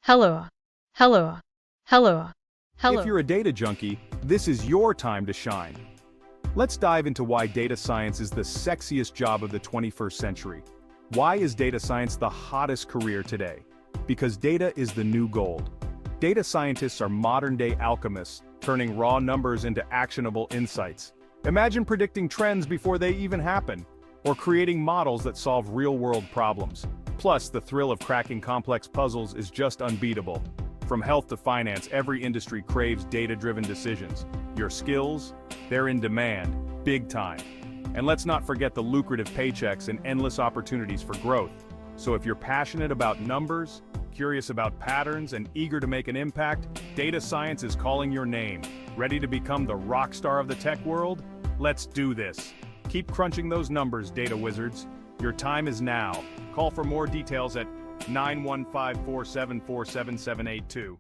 Hello, hello, hello, If hello. you're a data junkie, this is your time to shine. Let's dive into why data science is the sexiest job of the 21st century. Why is data science the hottest career today? Because data is the new gold. Data scientists are modern-day alchemists, turning raw numbers into actionable insights. Imagine predicting trends before they even happen, or creating models that solve real-world problems. Plus, the thrill of cracking complex puzzles is just unbeatable. From health to finance, every industry craves data-driven decisions. Your skills, they're in demand, big time. And let's not forget the lucrative paychecks and endless opportunities for growth. So if you're passionate about numbers, curious about patterns, and eager to make an impact, data science is calling your name. Ready to become the rock star of the tech world? Let's do this. Keep crunching those numbers, data wizards. Your time is now. Call for more details at 915-474-7782.